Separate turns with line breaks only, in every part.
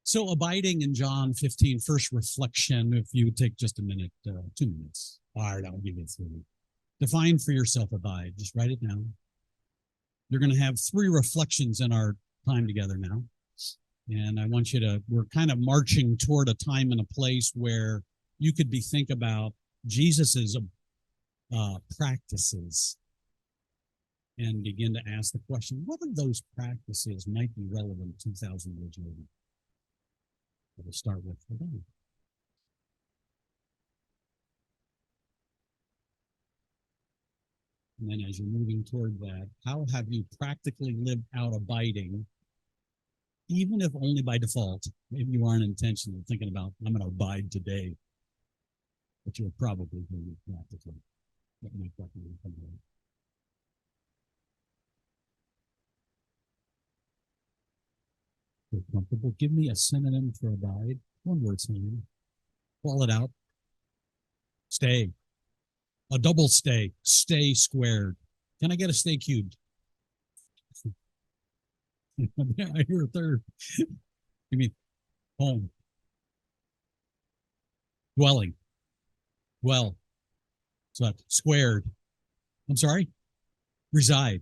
So abiding in John 15, first reflection, if you would take just a minute, 2 minutes. All right, I'll give you 3. Define for yourself abide. Just write it down. You're going to have 3 reflections in our time together now. And I want you to, we're kind of marching toward a time and a place where you could think about Jesus's practices and begin to ask the question, what of those practices might be relevant 2,000 years later? We'll start with today. And then as you're moving toward that, how have you practically lived out abiding, even if only by default? Maybe you aren't intentionally thinking about, I'm going to abide today, but you're probably doing it practically. That might definitely come out. You're comfortable. Give me a synonym for abide. One word synonym. Call it out. Stay. A double stay. Stay squared. Can I get a stay cubed? I hear a third. You mean home. Dwelling. Dwell. So squared. I'm sorry? Reside.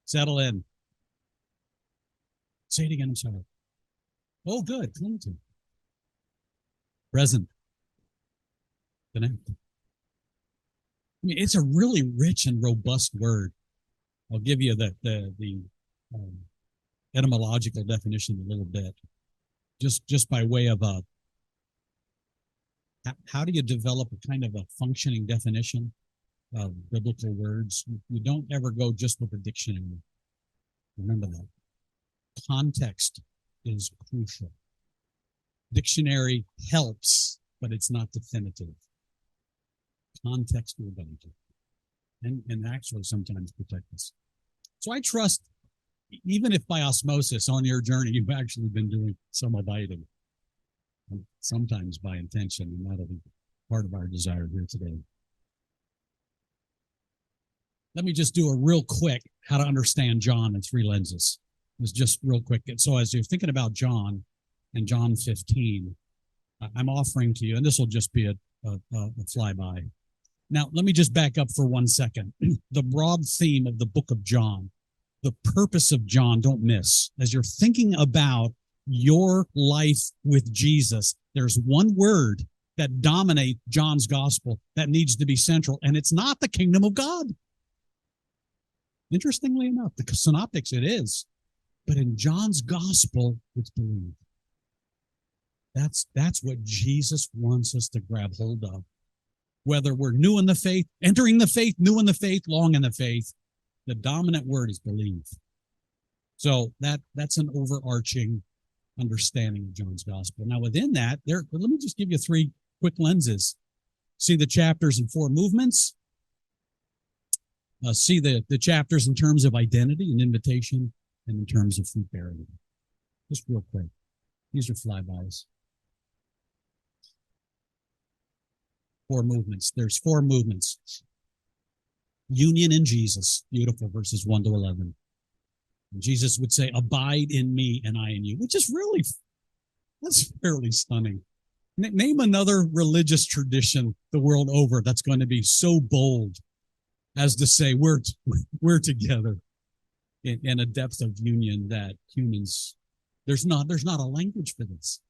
Settle in. Say it again, I'm sorry. Oh, good. Clinton. Present. Connect. I mean, it's a really rich and robust word. I'll give you the etymological definition in a little bit. Just by way of how do you develop a kind of a functioning definition of biblical words? You don't ever go just with a dictionary. Remember that. Context is crucial. Dictionary helps, but it's not definitive. Context will benefit and actually sometimes protect us. So I trust, even if by osmosis on your journey, you've actually been doing some abiding, sometimes by intention, and that'll be part of our desire here today. Let me just do a real quick how to understand John in 3 lenses. It's just real quick. So as you're thinking about John and John 15, I'm offering to you, and this will just be a flyby. Now, let me just back up for 1 second. The broad theme of the book of John, the purpose of John, don't miss. As you're thinking about your life with Jesus, there's one word that dominates John's gospel that needs to be central, and it's not the kingdom of God. Interestingly enough, the synoptics, it is. But in John's gospel, it's believed. That's what Jesus wants us to grab hold of. Whether we're new in the faith, entering the faith, new in the faith, long in the faith, the dominant word is believe. So that's an overarching understanding of John's gospel. Now within that, let me just give you 3 quick lenses. See the chapters in 4 movements. See the chapters in terms of identity and invitation, and in terms of fruit bearing. Just real quick. These are flybys. 4 movements. There's 4 movements. Union in Jesus. Beautiful, verses 1 to 11. And Jesus would say, abide in me and I in you, which is really, that's fairly stunning. Name another religious tradition the world over that's going to be so bold as to say we're together in a depth of union that humans, there's not a language for this.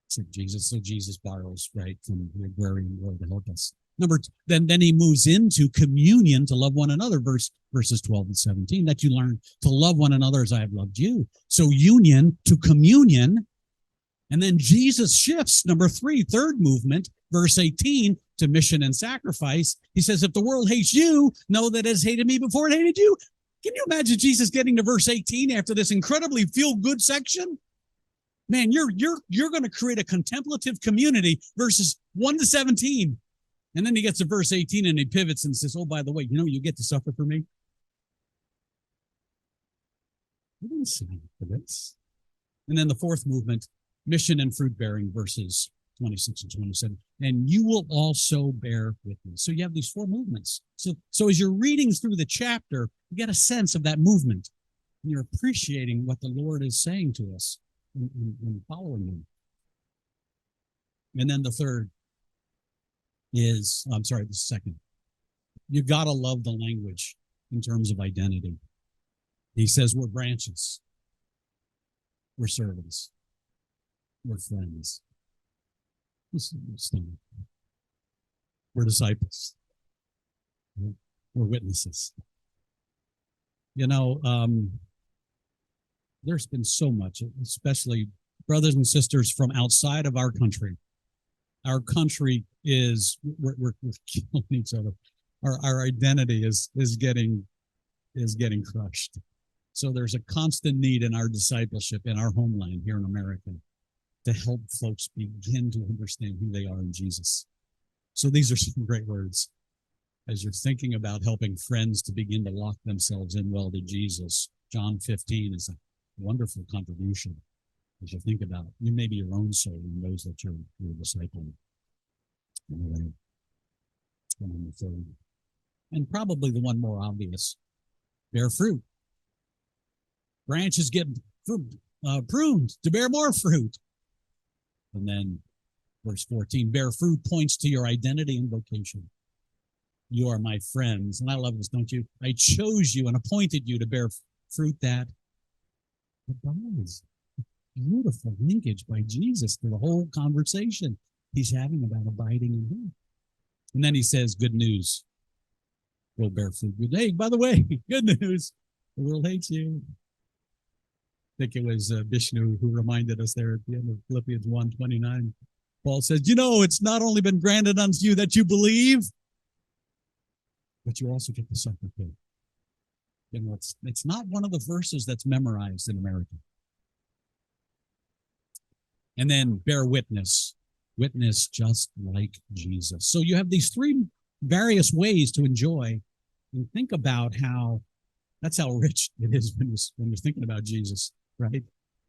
So Jesus borrows, right, from the agrarian world to help us. Then he moves into communion to love one another, verses 12 and 17, that you learn to love one another as I have loved you. So union to communion. And then Jesus shifts, number 3, third movement, verse 18, to mission and sacrifice. He says, if the world hates you, know that it has hated me before it hated you. Can you imagine Jesus getting to verse 18 after this incredibly feel-good section? Man, you're going to create a contemplative community, verses 1 to 17. And then he gets to verse 18 and he pivots and says, oh, by the way, you get to suffer for me. I didn't sign up for this. And then the 4th movement, mission and fruit bearing, verses 26 and 27. And you will also bear with me. So you have these 4 movements. So as you're reading through the chapter, you get a sense of that movement. And you're appreciating what the Lord is saying to us. in following him. And then the third is, I'm sorry, the second. You got to love the language in terms of identity. He says we're branches, we're servants, we're friends, we're disciples, we're witnesses. You know, there's been so much, especially brothers and sisters from outside of our country. Our country is, we're killing each other. Our identity is getting crushed. So there's a constant need in our discipleship in our homeland here in America to help folks begin to understand who they are in Jesus. So these are some great words as you're thinking about helping friends to begin to lock themselves in well to Jesus. John 15 is a wonderful contribution as you think about you maybe your own soul and those that you're discipling. And probably the one more obvious, bear fruit. Branches get pruned to bear more fruit. And then verse 14, bear fruit points to your identity and vocation. You are my friends. And I love this, don't you? I chose you and appointed you to bear fruit that abides. Beautiful linkage by Jesus to the whole conversation he's having about abiding in him. And then he says, good news. We'll bear fruit. Hey, by the way, good news. The world hates you. I think it was Vishnu who reminded us there at the end of Philippians 1:29. Paul says, you know, it's not only been granted unto you that you believe, but you also get to suffer too. You know, it's not one of the verses that's memorized in America. And then bear witness. Witness just like Jesus. So you have these three various ways to enjoy and think about how that's how rich it is when you're thinking about Jesus, right?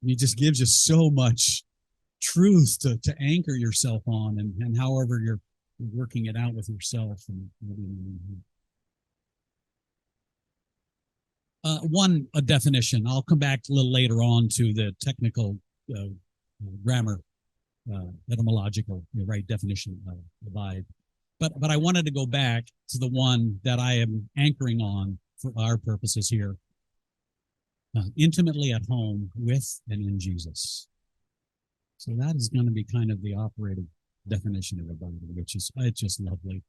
He just gives you so much truth to anchor yourself on and however you're working it out with yourself. A definition. I'll come back a little later on to the technical grammar, etymological, right definition of abide. But I wanted to go back to the one that I am anchoring on for our purposes here. Intimately at home with and in Jesus. So that is going to be kind of the operative definition of abiding, which is it's just lovely.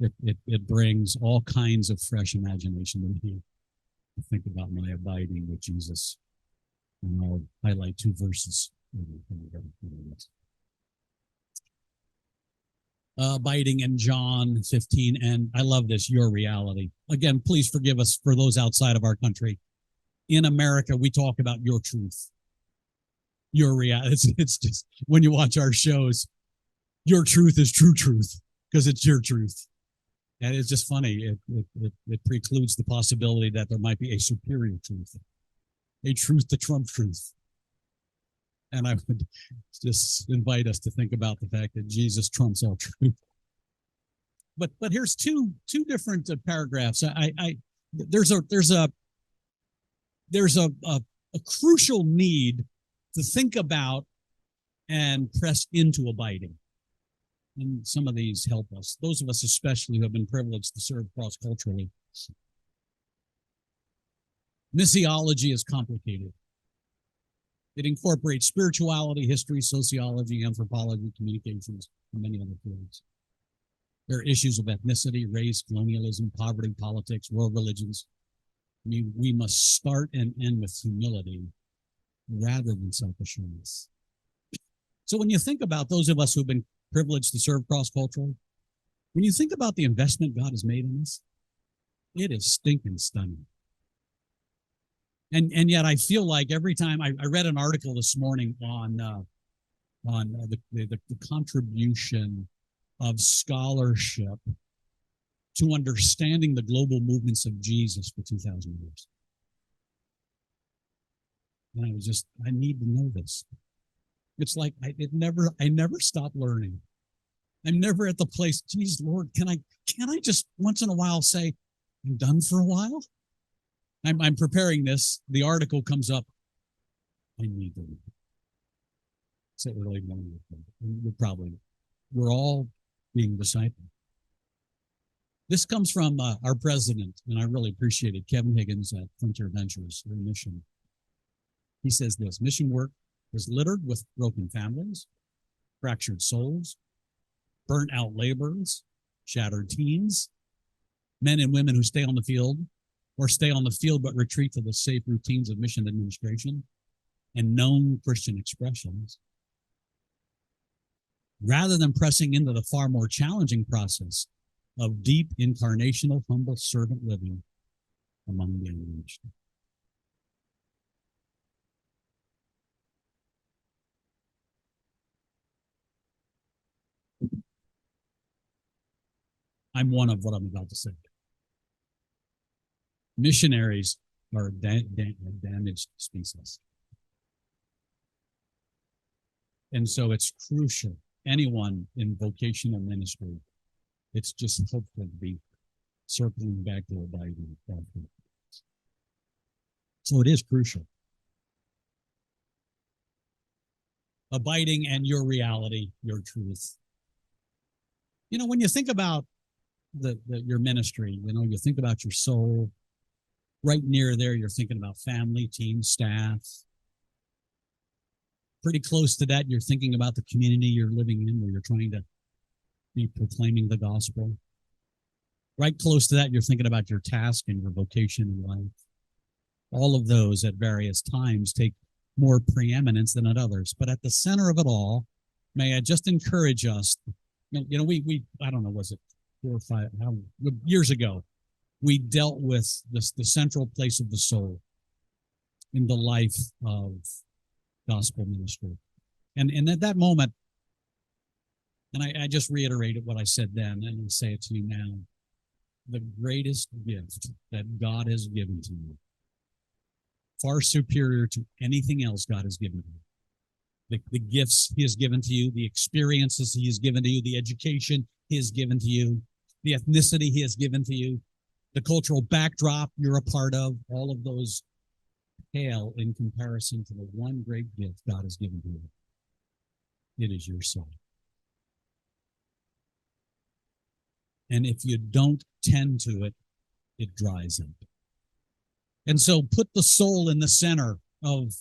It brings all kinds of fresh imagination to me to think about my abiding with Jesus. And I'll highlight two verses. Abiding in John 15, and I love this, your reality. Again, please forgive us for those outside of our country. In America, we talk about your truth. Your reality. It's just, when you watch our shows, your truth is true truth, because it's your truth. And it's just funny. It precludes the possibility that there might be a superior truth, a truth to trump truth. And I would just invite us to think about the fact that Jesus trumps all truth. But here's two different paragraphs. There's a crucial need to think about and press into abiding. And some of these help us. Those of us especially who have been privileged to serve cross-culturally. Missiology is complicated. It incorporates spirituality, history, sociology, anthropology, communications, and many other fields. There are issues of ethnicity, race, colonialism, poverty, politics, world religions. We must start and end with humility rather than self-assurance. So when you think about those of us who have been privileged to serve cross-culturally, when you think about the investment God has made in us, it is stinking stunning. And yet I feel like every time I read an article this morning on the contribution of scholarship to understanding the global movements of Jesus for 2,000 years. And I need to know this. It's like I never stop learning. I'm never at the place, geez, Lord, can I just once in a while say, I'm done for a while? I'm preparing this. The article comes up. I need to read. It's an early morning. We're all being discipled. This comes from our president, and I really appreciate it, Kevin Higgins at Frontier Ventures, their mission. He says this: mission work is littered with broken families, fractured souls, burnt out laborers, shattered teens, men and women who stay on the field or stay on the field but retreat to the safe routines of mission administration and known Christian expressions, rather than pressing into the far more challenging process of deep incarnational humble servant living among the unreached. I'm one of what I'm about to say. Missionaries are a damaged species. And so it's crucial, anyone in vocational ministry, it's just hopeful to be circling back to abiding. So it is crucial. Abiding and your reality, your truth. You know, when you think about your ministry, you know, you think about your soul. Right near there, you're thinking about family, team, staff. Pretty close to that, you're thinking about the community you're living in, where you're trying to be proclaiming the gospel. Right close to that, you're thinking about your task and your vocation in life. All of those at various times take more preeminence than at others. But at the center of it all, may I just encourage us, you know, we I don't know, was it 4 or 5 years ago, we dealt with this, the central place of the soul in the life of gospel ministry. And at that moment, and I just reiterated what I said then, and I say it to you now, the greatest gift that God has given to you, far superior to anything else God has given you. The gifts he has given to you, the experiences he has given to you, the education he has given to you, the ethnicity he has given to you, the cultural backdrop you're a part of, all of those pale in comparison to the one great gift God has given to you. It is your soul. And if you don't tend to it, it dries up. And so put the soul in the center of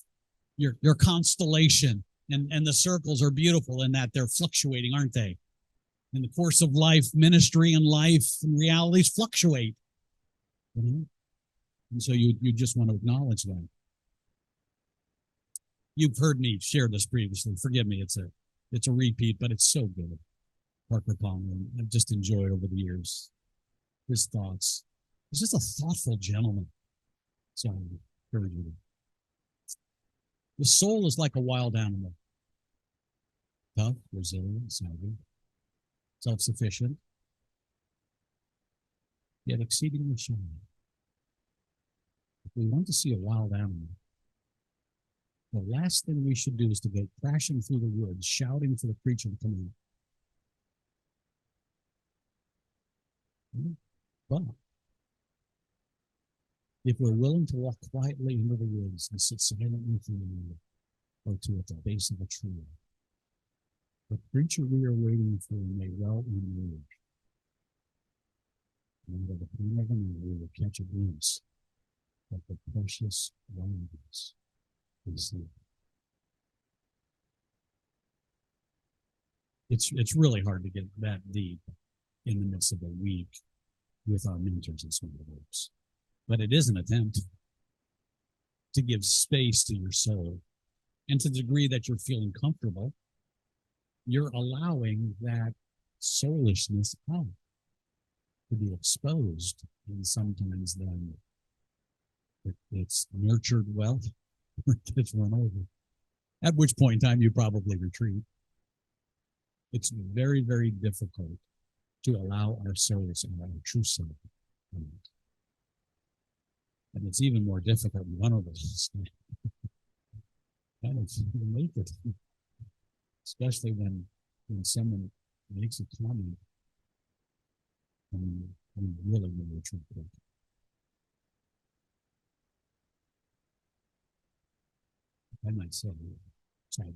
your constellation. And the circles are beautiful in that they're fluctuating, aren't they? In the course of life, ministry and life and realities fluctuate. You know? And so you just want to acknowledge that. You've heard me share this previously. Forgive me, it's a repeat, but it's so good. Parker Palmer, I've just enjoyed over the years his thoughts. He's just a thoughtful gentleman. So I encourage you. The soul is like a wild animal. Tough, resilient, savvy, self-sufficient, yet exceedingly shy. If we want to see a wild animal, the last thing we should do is to go crashing through the woods, shouting for the creature to come in. But if we're willing to walk quietly into the woods and sit silently for a minute or two at the base of a tree, the creature we are waiting for may well emerge. And at the point of an eye, we will catch a glimpse of the precious wonders we see. It's really hard to get that deep in the midst of a week with our mentors and small groups. But it is an attempt to give space to your soul. And to the degree that you're feeling comfortable, you're allowing that soulishness out to be exposed. And sometimes then it's nurtured well, it's run over. At which point in time you probably retreat. It's very, very difficult to allow our souls and our true self. And it's even more difficult in one of us kind of make it, especially when someone makes a comment and we really retreat. I might say, sorry.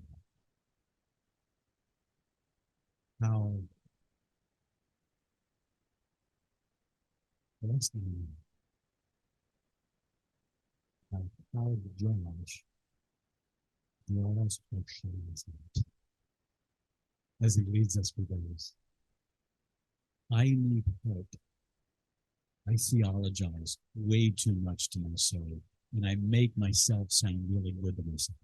how what's the how Josh draws portions as he leads us for days. I need help. I theologize way too much to myself, and I make myself sound really good to myself.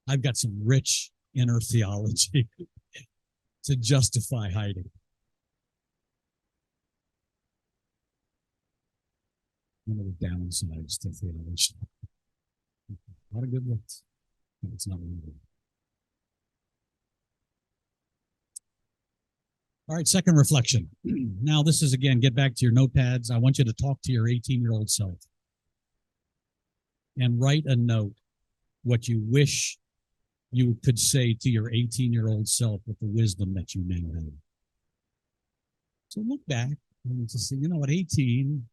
I've got some rich inner theology to justify hiding. One of the downsides to theology. A lot of good ones, but it's not really. All right, second reflection. Now, this is again, get back to your notepads. I want you to talk to your 18-year-old self and write a note what you wish you could say to your 18-year-old self with the wisdom that you now have. So look back and to see, at 18,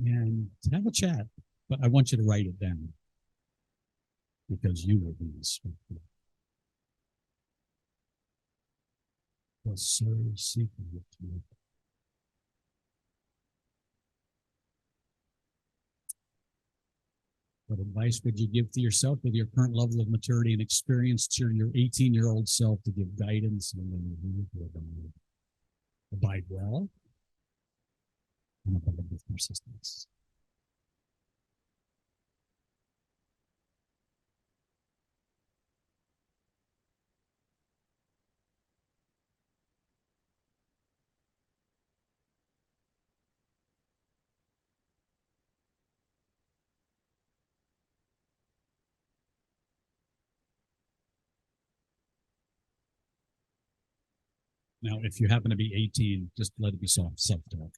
and have a chat, but I want you to write it down because you will be instructed. The soul secret. What advice would you give to yourself with your current level of maturity and experience to your 18-year-old self to give guidance and abide well and abide with persistence? Now, if you happen to be 18, just let it be self-talk.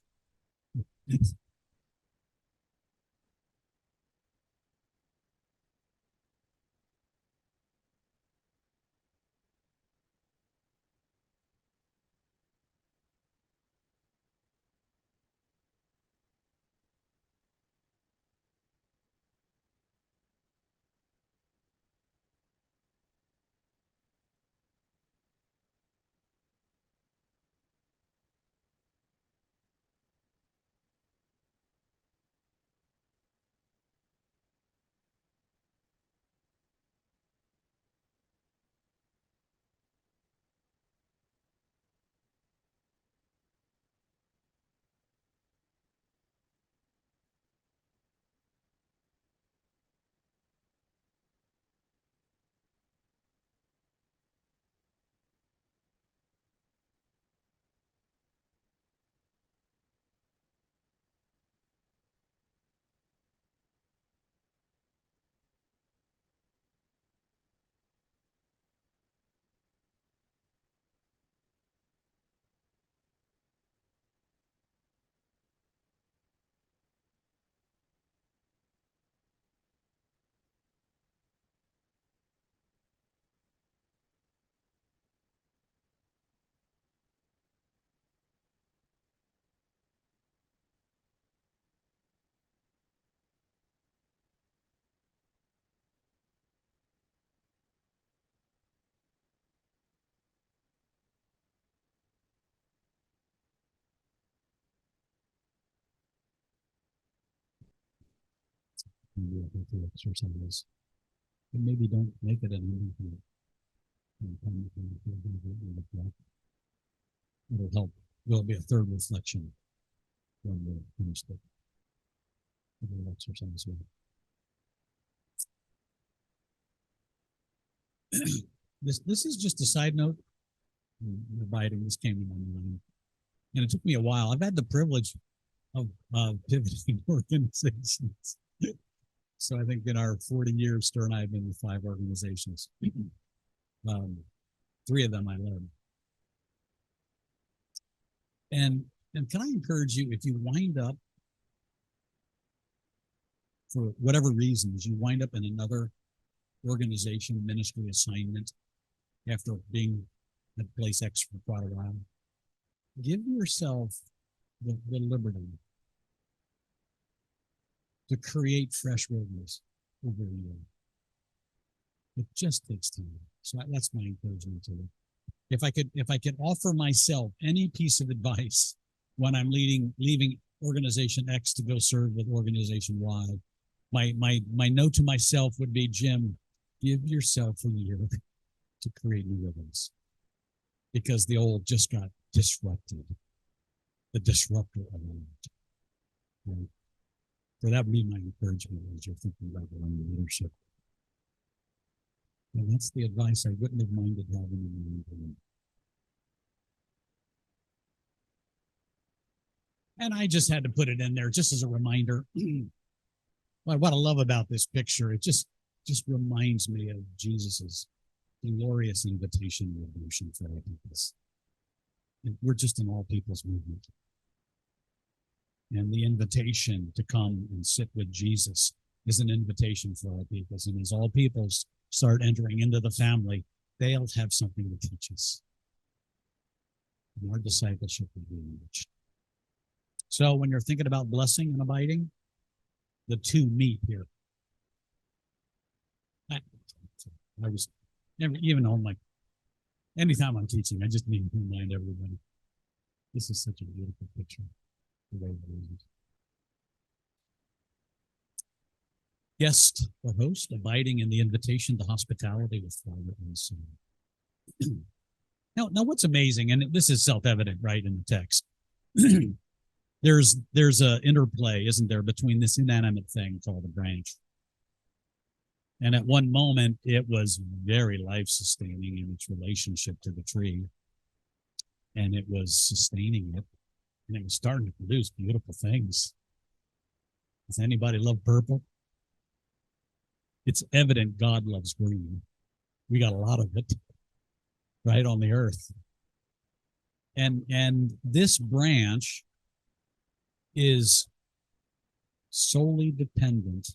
Exercise. And maybe don't make it an it'll help. There'll be a third reflection when we're finished the exercise. This is just a side note. Abiding, this came to my mind, and it took me a while. I've had the privilege of pivoting organizations. So I think in our 40 years, Stir and I have been with 5 organizations. 3 of them I led. And can I encourage you, if you wind up, for whatever reasons, you wind up in another organization, ministry assignment, after being at place X for quite a while, give yourself the liberty to create fresh wilderness over you. It just takes time. So that's my encouragement to you. If I could offer myself any piece of advice when I'm leaving organization X to go serve with organization Y, my note to myself would be, Jim, give yourself a year to create new rhythms, because the old just got disrupted. The disruptor arrived. Right? So that would be my encouragement as you're thinking about your own leadership. And that's the advice I wouldn't have minded having in the room. And I just had to put it in there just as a reminder. What I love about this picture, it just reminds me of Jesus's glorious invitation and redemption for all peoples. We're just an all peoples movement. And the invitation to come and sit with Jesus is an invitation for all peoples. And as all peoples start entering into the family, they'll have something to teach us. And our discipleship will be enriched. So when you're thinking about blessing and abiding, the two meet here. I was even on anytime I'm teaching, I just need to remind everybody, this is such a beautiful picture. Guest or host, abiding in the invitation to hospitality with Father and Son. Now, what's amazing, and this is self-evident, right, in the text. There's a interplay, isn't there, between this inanimate thing called a branch. And at one moment, it was very life-sustaining in its relationship to the tree. And it was sustaining it. And it was starting to produce beautiful things. Does anybody love purple? It's evident God loves green. We got a lot of it, right, on the earth. And this branch is solely dependent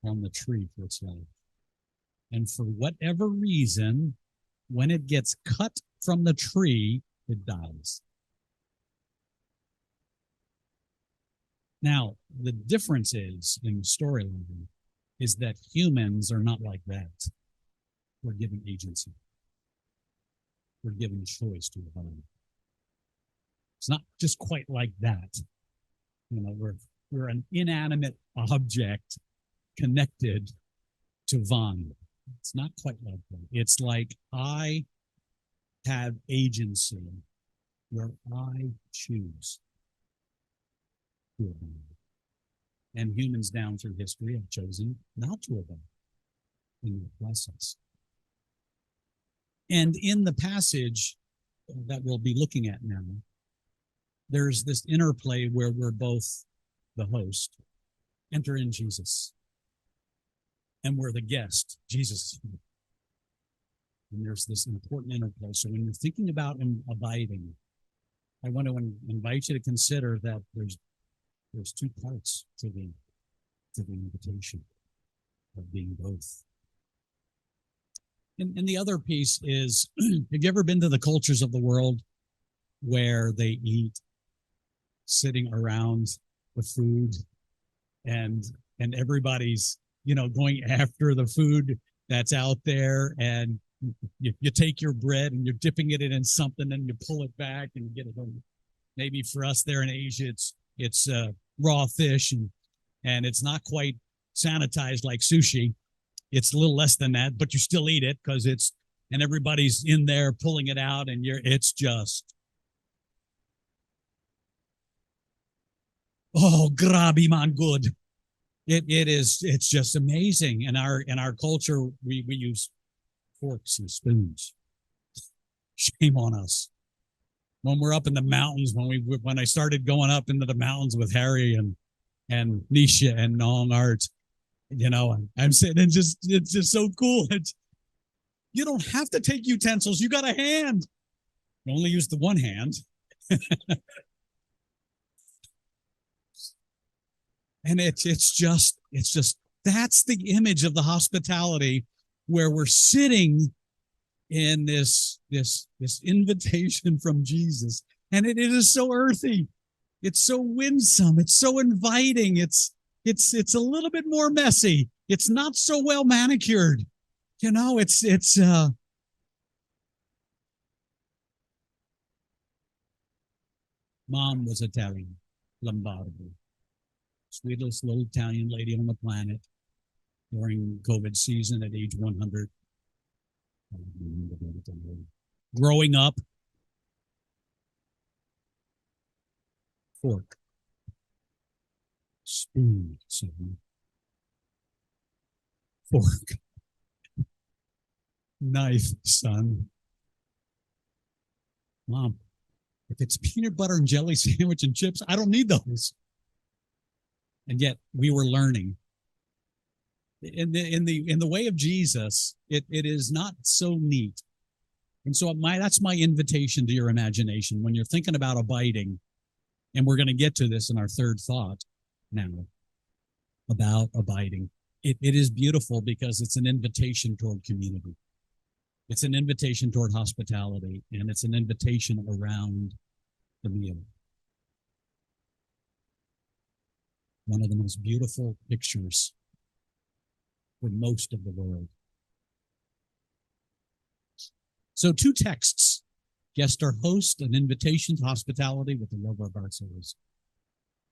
on the tree for its life. And for whatever reason, when it gets cut from the tree, it dies. Now, the difference is in the storyline is that humans are not like that. We're given agency. We're given choice to abide. It's not just quite like that. You know, we're an inanimate object connected to vine. It's not quite like that. It's like I have agency where I choose to abide. And humans down through history have chosen not to abide in the process. And in the passage that we'll be looking at now, there's this interplay where we're both the host, enter in Jesus, and we're the guest, Jesus. And there's this important interplay. So when you're thinking about abiding, I want to invite you to consider that there's two parts to the invitation of being both. And the other piece is, have you ever been to the cultures of the world where they eat sitting around the food and everybody's, going after the food that's out there, and you take your bread and you're dipping it in something and you pull it back and you get it home. Maybe for us there in Asia, it's raw fish and it's not quite sanitized like sushi. It's a little less than that, but you still eat it because and everybody's in there pulling it out, and it's just, oh, grabe man good. It's just amazing. In our culture, we use forks and spoons. Shame on us. When we're up in the mountains, when I started going up into the mountains with Harry and Nisha and Nong Art, I'm sitting and it's just so cool. You don't have to take utensils. You got a hand. You only use the one hand. And it's just that's the image of the hospitality, where we're sitting in this invitation from Jesus. And it is so earthy. It's so winsome. It's so inviting. It's a little bit more messy. It's not so well manicured. it's mom was Italian, Lombardo, sweetest little Italian lady on the planet during COVID season at age 100. Growing up, fork, spoon, son, fork, knife, son. Mom, if it's peanut butter and jelly sandwich and chips, I don't need those. And yet we were learning. In the way of Jesus, it is not so neat. And so that's my invitation to your imagination when you're thinking about abiding. And we're going to get to this in our third thought now about abiding. It is beautiful because it's an invitation toward community. It's an invitation toward hospitality, and it's an invitation around the meal. One of the most beautiful pictures for most of the world. So 2 texts. Guest or host, an invitation to hospitality with the love of our souls.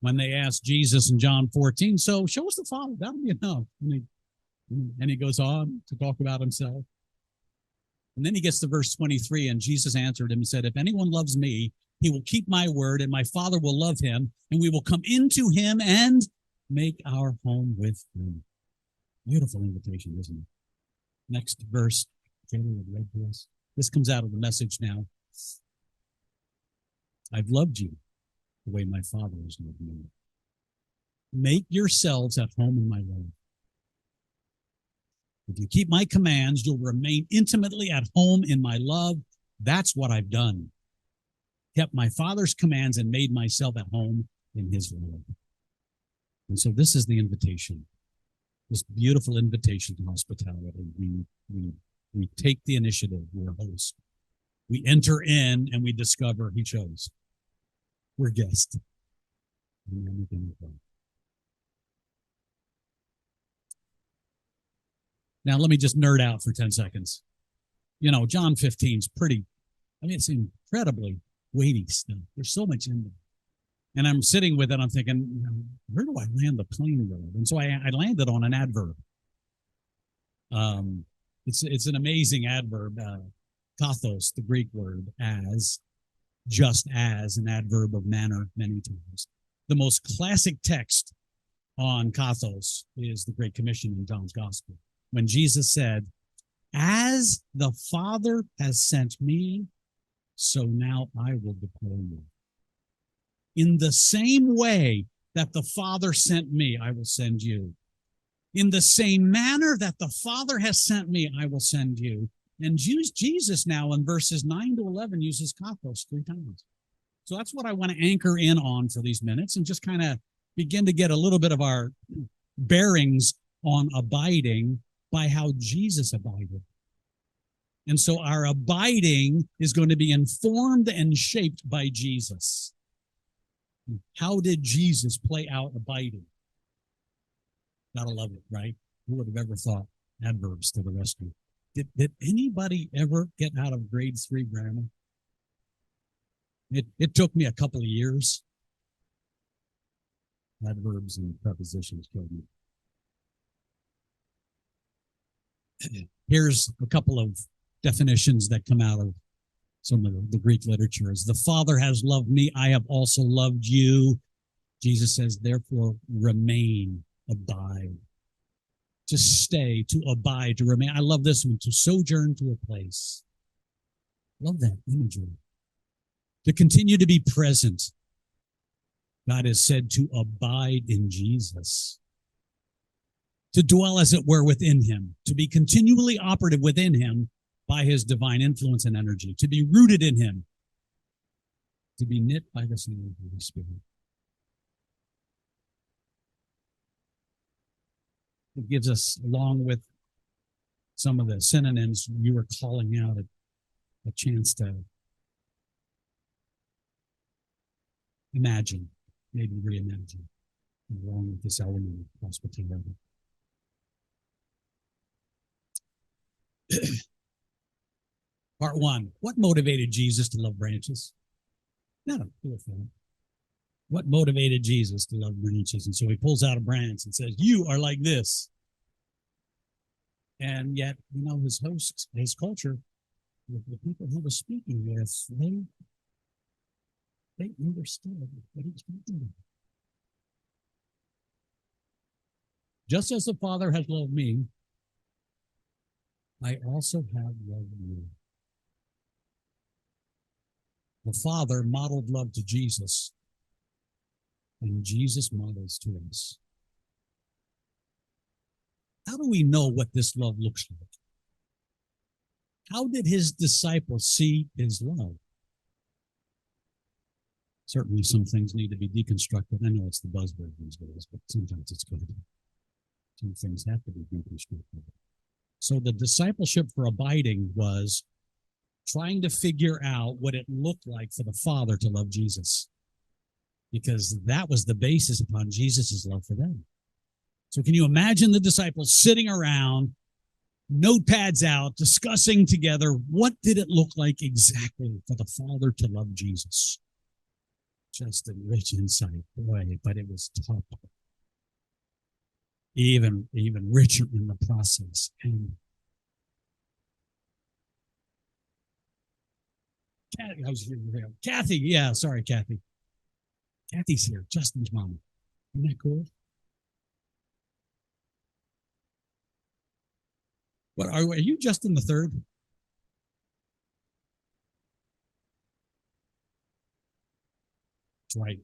When they asked Jesus in John 14, so show us the Father, that'll be enough. And he goes on to talk about himself. And then he gets to verse 23, and Jesus answered him and said, if anyone loves me, he will keep my word, and my Father will love him, and we will come into him and make our home with him. Beautiful invitation, isn't it? Next verse, Jamie read to us. This comes out of the Message now. I've loved you the way my Father has loved me. Make yourselves at home in my love. If you keep my commands, you'll remain intimately at home in my love. That's what I've done. Kept my Father's commands and made myself at home in his love. And so this is the invitation, this beautiful invitation to hospitality. We take the initiative. We're a host. We enter in and we discover he chose. We're guests. Now, let me just nerd out for 10 seconds. John 15 is it's incredibly weighty stuff. There's so much in there. And I'm sitting with it, I'm thinking, where do I land the plane with? And so I landed on an adverb. It's an amazing adverb. Kathos, the Greek word, as, just as, an adverb of manner many times. The most classic text on kathos is the Great Commission in John's Gospel, when Jesus said, as the Father has sent me, so now I will deploy you. In the same way that the Father sent me, I will send you. In the same manner that the Father has sent me, I will send you. And Jesus now in verses 9 to 11 uses kathos 3 times. So that's what I want to anchor in on for these minutes and just kind of begin to get a little bit of our bearings on abiding by how Jesus abided. And so our abiding is going to be informed and shaped by Jesus. How did Jesus play out abiding? Gotta love it, right? Who would have ever thought adverbs to the rescue? Did anybody ever get out of grade 3 grammar? It took me a couple of years. Adverbs and prepositions killed me. Here's a couple of definitions that come out of some of the Greek literature. As the Father has loved me, I have also loved you. Jesus says, therefore, remain, abide. To stay, to abide, to remain. I love this one, to sojourn to a place. Love that imagery. To continue to be present. God is said to abide in Jesus. To dwell, as it were, within him. To be continually operative within him by his divine influence and energy. To be rooted in him. To be knit by the same Holy Spirit. It gives us, along with some of the synonyms you were calling out, a chance to imagine, maybe reimagine, along with this element of hospitality. Part one, what motivated Jesus to love branches? No, what motivated Jesus to love branches? And so he pulls out a branch and says, you are like this. And yet, his hosts, his culture, the people he was speaking with, they understood what he was talking about. Just as the Father has loved me, I also have loved you. The Father modeled love to Jesus, and Jesus models to us. How do we know what this love looks like? How did his disciples see his love? Certainly some things need to be deconstructed. I know it's the buzzword these days, but sometimes it's good. Some things have to be deconstructed. So the discipleship for abiding was trying to figure out what it looked like for the Father to love Jesus, because that was the basis upon Jesus' love for them. So can you imagine the disciples sitting around, notepads out, discussing together, what did it look like exactly for the Father to love Jesus? Just a rich insight, boy, but it was tough. Even richer in the process. And Kathy, yeah, sorry, Kathy. Kathy's here, Justin's mom. Isn't that cool? What are you, Justin the third? That's right.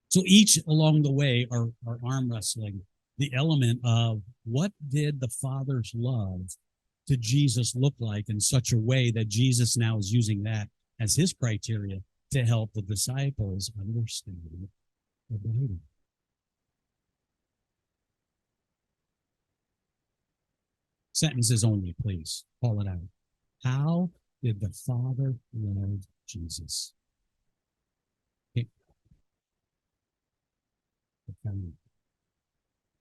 So each along the way are arm wrestling the element of what did the Father's love to Jesus look like in such a way that Jesus now is using that as his criteria to help the disciples understand the Bible. Sentences only, please. Call it out. How did the Father love Jesus? Okay.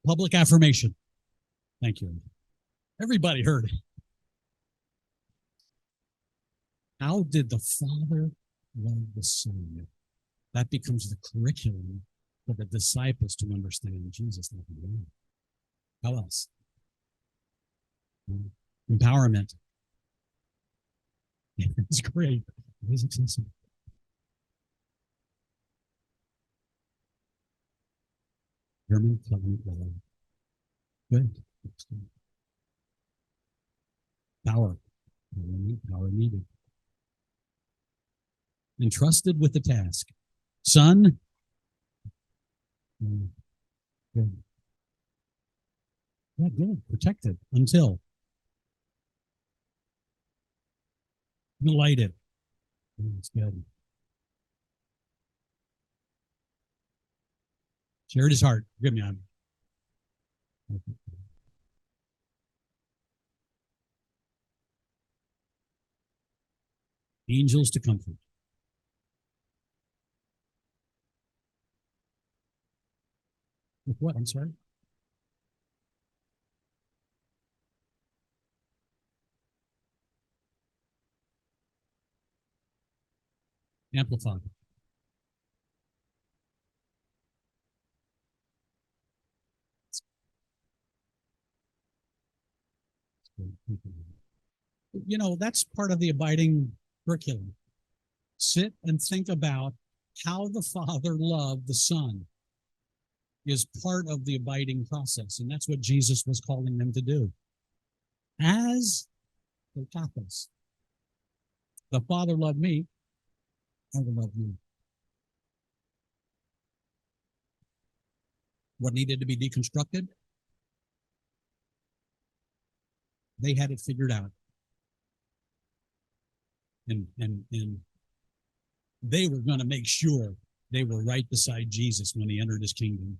Public affirmation. Thank you. Everybody heard it. How did the Father love the Son? That becomes the curriculum for the disciples to understand Jesus loving them. How else? Empowerment. It's great. It is accessible. German covenant love. Good. Power. Power needed. Entrusted with the task. Son. Good. Yeah, good. Protected until. Delighted. That's good. Shared his heart. Give me on. Angels to comfort. With what? I'm sorry. Amplified. That's part of the abiding curriculum. Sit and think about how the Father loved the Son is part of the abiding process. And that's what Jesus was calling them to do. As the tapas. The Father loved me, I will love you. What needed to be deconstructed? They had it figured out. And they were going to make sure they were right beside Jesus when he entered his kingdom.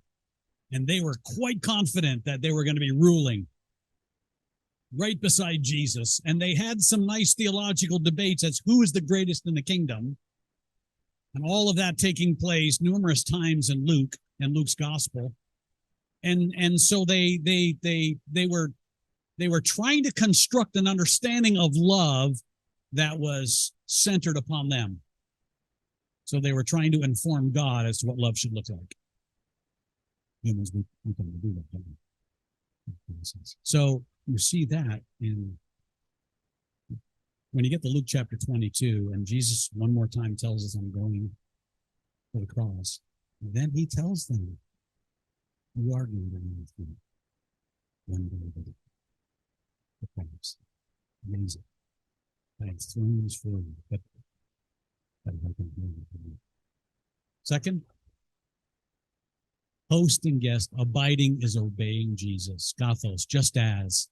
And they were quite confident that they were going to be ruling right beside Jesus. And they had some nice theological debates as who is the greatest in the kingdom. And all of that taking place numerous times in Luke's gospel. And so they were They were trying to construct an understanding of love that was centered upon them. So they were trying to inform God as to what love should look like. Humans, we can do that. So you see that in when you get to Luke chapter 22, and Jesus one more time tells us, I'm going to the cross. And then he tells them, you are going to be with me one day to the cross. Amazing. I have thrones for you, but I can do it for you. Second, host and guest, abiding is obeying Jesus. Kathos, just as.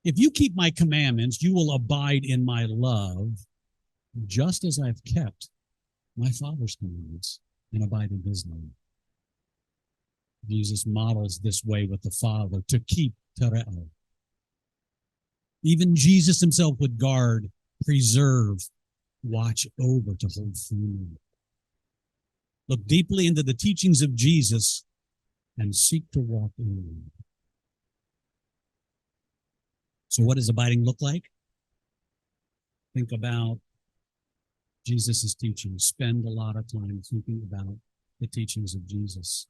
If you keep my commandments, you will abide in my love, just as I've kept my Father's commandments and abide in his love. Jesus models this way with the Father, to keep tereo. Even Jesus himself would guard, preserve, watch over, to hold firmly. Look deeply into the teachings of Jesus and seek to walk in them. So what does abiding look like? Think about Jesus' teachings. Spend a lot of time thinking about the teachings of Jesus.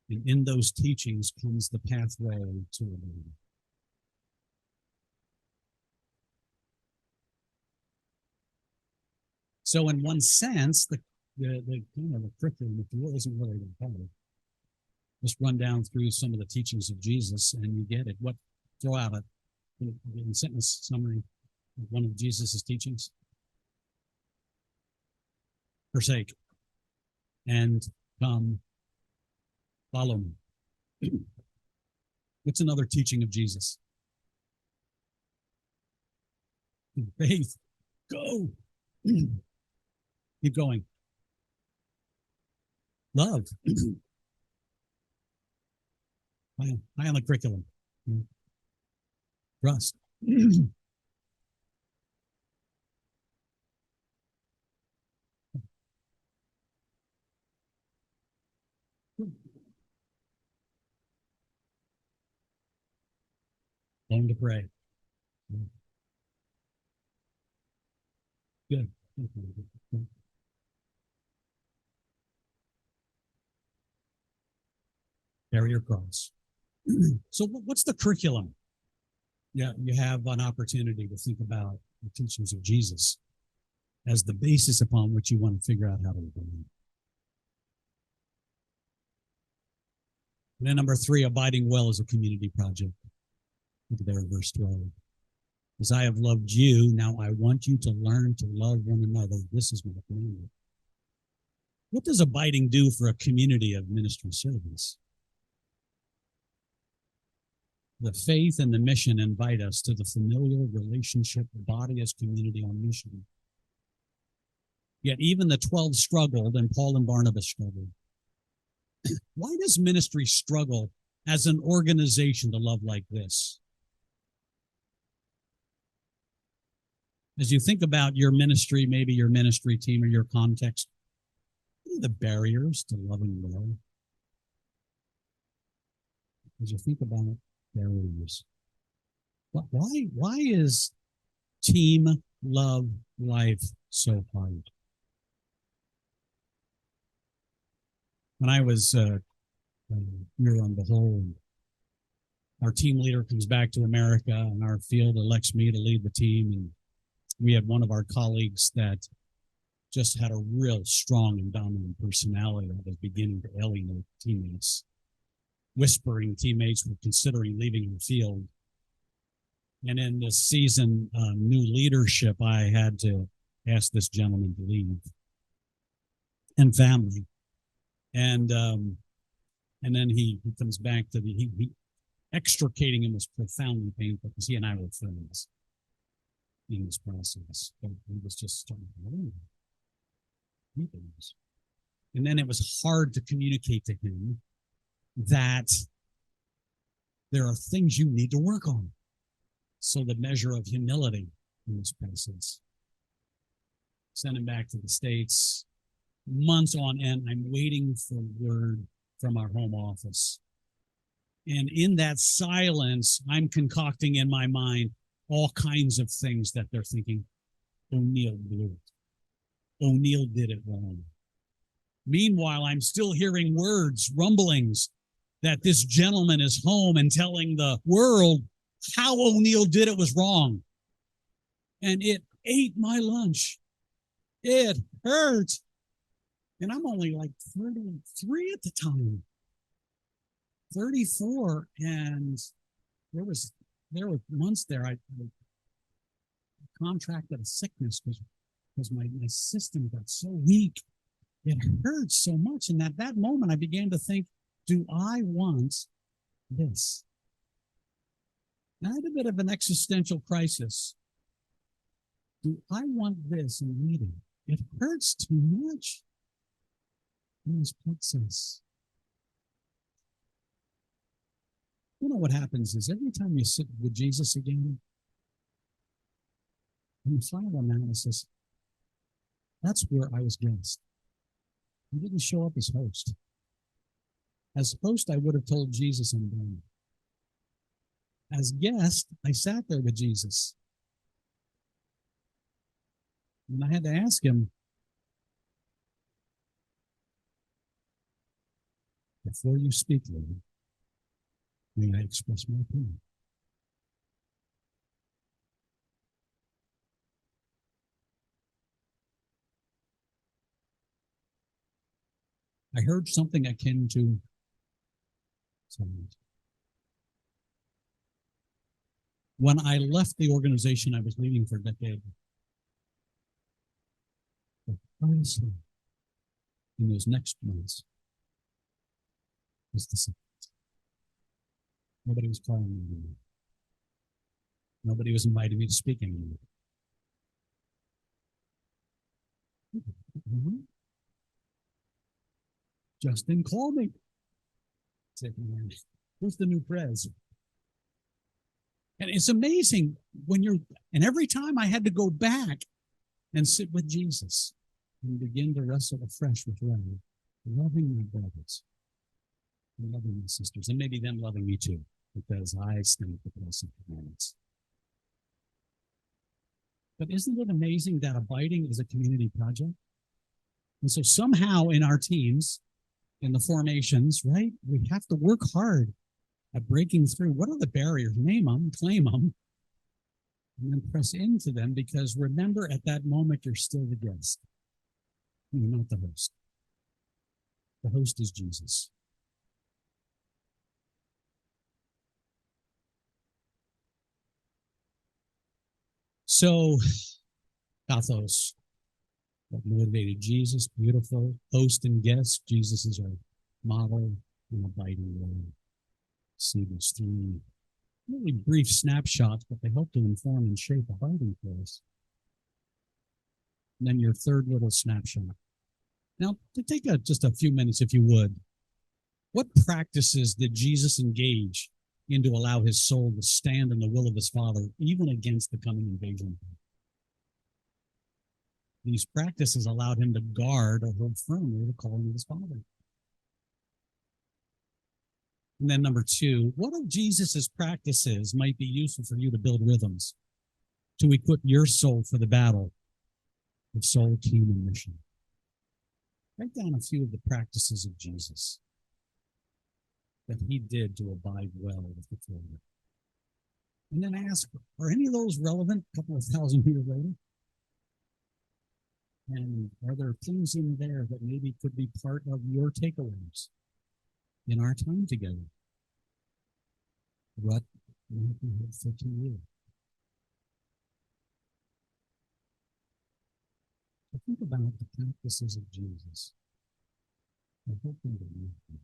And in those teachings comes the pathway to abiding. So in one sense, the curriculum, if you will, isn't really that hard. Just run down through some of the teachings of Jesus and you get it. Throw out a sentence summary of one of Jesus' teachings. Forsake and come follow me. What's another teaching of Jesus? Faith. Go. Keep going. Love. High on the curriculum. Trust. Learn to pray. Good. Carry your cross. So what's the curriculum? Yeah, you have an opportunity to think about the teachings of Jesus as the basis upon which you want to figure out how to live. And then number 3, abiding well is a community project. Look there, verse 12. As I have loved you, now I want you to learn to love one another. This is my commandment. What does abiding do for a community of ministry servants? The faith and the mission invite us to the familial relationship, body as community on mission. Yet even the 12 struggled, and Paul and Barnabas struggled. Why does ministry struggle as an organization to love like this? As you think about your ministry, maybe your ministry team or your context, what are the barriers to loving well? As you think about it, barriers. Why is team love life so hard? When I was here on the whole, our team leader comes back to America and our field elects me to lead the team. And we had one of our colleagues that just had a real strong and dominant personality that was beginning to alienate teammates. Whispering teammates were considering leaving the field. And in this season, new leadership, I had to ask this gentleman to leave. And family. And then he comes back to he extricating him was profoundly painful because he and I were friends in this process. But he was just starting to and then it was hard to communicate to him that there are things you need to work on. So the measure of humility in this process. Send him back to the States. Months on end, I'm waiting for word from our home office And in that silence, I'm concocting in my mind all kinds of things that they're thinking. O'Neill blew it. O'Neill did it wrong. Meanwhile, I'm still hearing words, rumblings, that this gentleman is home and telling the world how O'Neill did it was wrong. And it ate my lunch. It hurt. And I'm only like 33 at the time, 34. And there were months there I contracted a sickness because my system got so weak. It hurt so much. And at that moment, I began to think, do I want this? And I had a bit of an existential crisis. Do I want this and need it? It hurts too much. And this puts us. You know what happens is every time you sit with Jesus again, in the final analysis, that's where I was guest. He didn't show up as host. As host, I would have told Jesus I'm done. As guest, I sat there with Jesus. And I had to ask him, before you speak, Lord, may I express my opinion? I heard something akin to silence. When I left the organization I was leading for a decade, honestly, in those next months, was the silence. Nobody was calling me anymore. Nobody was inviting me to speak anymore. Mm-hmm. Justin, call me. Said, who's the new prez? And it's amazing when you're, and every time I had to go back and sit with Jesus and begin to wrestle afresh with love, loving my brothers, and loving my sisters, and maybe them loving me too, because I stand for the blessed commandments. But isn't it amazing that abiding is a community project? And so somehow in our teams, in the formations, right, we have to work hard at breaking through. What are the barriers? Name them, claim them, and then press into them, because remember, at that moment, you're still the guest. You're not the host. The host is Jesus. So, pathos, what motivated Jesus, beautiful. Host and guest, Jesus is our model and abiding one. See these three really brief snapshots, but they help to inform and shape abiding for us. And then your third little snapshot. Now, to take just a few minutes, if you would, what practices did Jesus engage in to allow his soul to stand in the will of his Father, even against the coming invasion? These practices allowed him to guard or hold firmly the calling of his Father. And then number two, what of Jesus's practices might be useful for you to build rhythms, to equip your soul for the battle of soul, team, and mission? Write down a few of the practices of Jesus that he did to abide well with the Father. And then ask, are any of those relevant a couple of thousand years later? And are there things in there that maybe could be part of your takeaways in our time together? What might be helpful to you? So think about the practices of Jesus. I hope you believe them.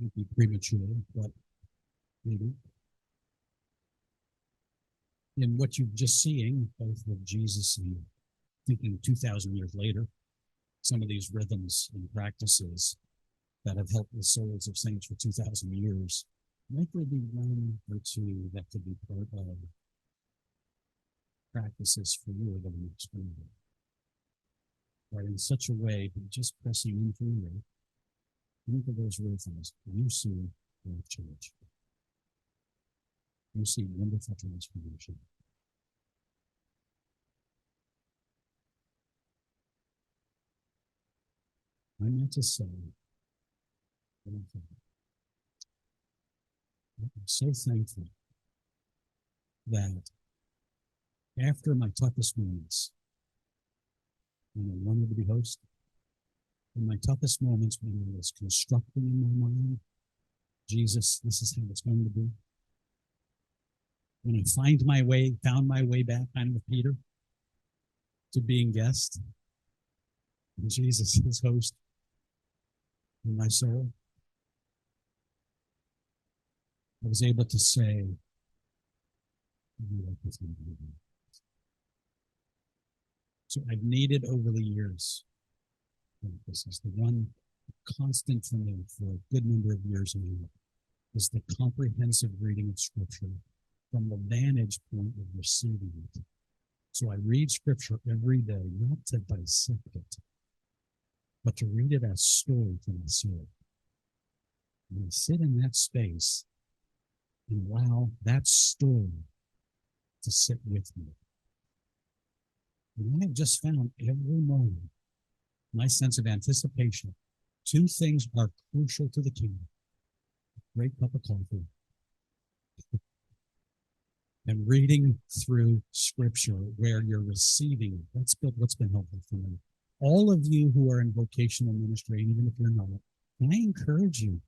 Might be premature, but maybe. In what you're just seeing, both with Jesus and thinking 2,000 years later, some of these rhythms and practices that have helped the souls of saints for 2,000 years, might there be one or two that could be part of practices for you over the next year? Right, in such a way, just pressing in through you, think of those rhythms. You see life change. You see wonderful transformation. I meant to say, I'm so thankful that after my toughest moments, when I wanted to be host, in my toughest moments when I was constructing in my mind, Jesus, this is how it's going to be. When I found my way back, kind of with Peter, to being guest, and Jesus is host in my soul, I was able to say, so I've needed over the years, this is the one constant for me for a good number of years now, is the comprehensive reading of Scripture from the vantage point of receiving it. So I read Scripture every day, not to dissect it, but to read it as story for my soul. And I sit in that space and allow that story to sit with me. And I have just found every morning my sense of anticipation. Two things are crucial to the kingdom: a great cup of coffee and reading through Scripture where you're receiving it. That's what's been helpful for me. All of you who are in vocational ministry, and even if you're not, I encourage you,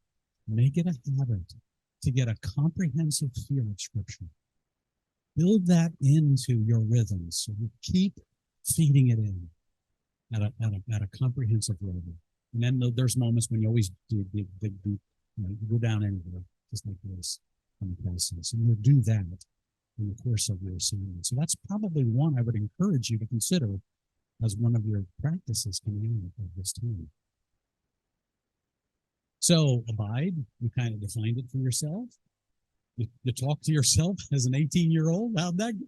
make it a habit to get a comprehensive feel of Scripture. Build that into your rhythms. So you keep feeding it in at a comprehensive level. And then there's moments when you always do, you go down anywhere, just like this on the process. And you'll do that in the course of your assignment. So that's probably one I would encourage you to consider as one of your practices coming in at this time. So abide, you kind of defined it for yourself. You talk to yourself as an 18-year-old. How'd that go?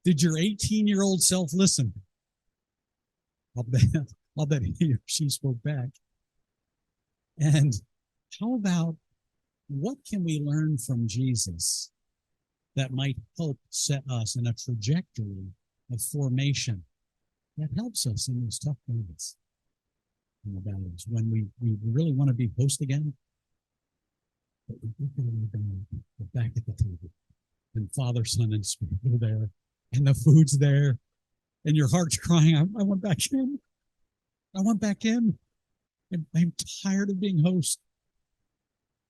Did your 18-year-old self listen? I'll bet he or she spoke back. And how about, what can we learn from Jesus that might help set us in a trajectory of formation that helps us in those tough moments and the battles when we really want to be host again, but we're back at the table, and Father, Son, and Spirit are there, and the food's there, and your heart's crying, I want back in. I want back in. I'm tired of being host.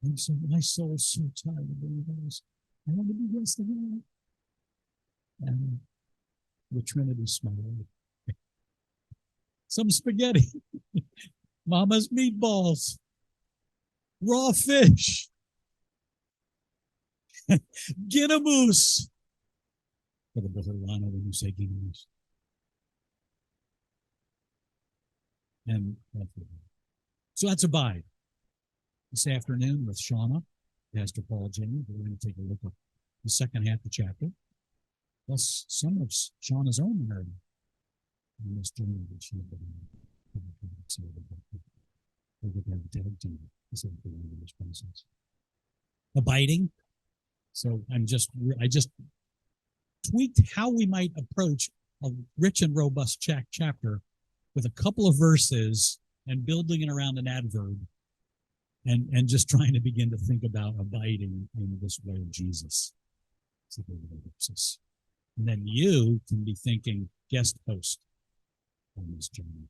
And so my soul's so tired of being host. I want to be guest again. And the Trinity smiled. Some spaghetti, Mama's meatballs, raw fish, Guinemoose. For the Bahilana, when you say Guinemoose. And so that's abide. This afternoon with Shauna, Pastor Paul Jr., we're going to take a look at the second half of the chapter, plus some of Shauna's own narrative in this journey that she had been on. Abiding. So I just tweaked how we might approach a rich and robust chapter with a couple of verses and building it around an adverb, and just trying to begin to think about abiding in this way of Jesus. And then you can be thinking guest host on this journey.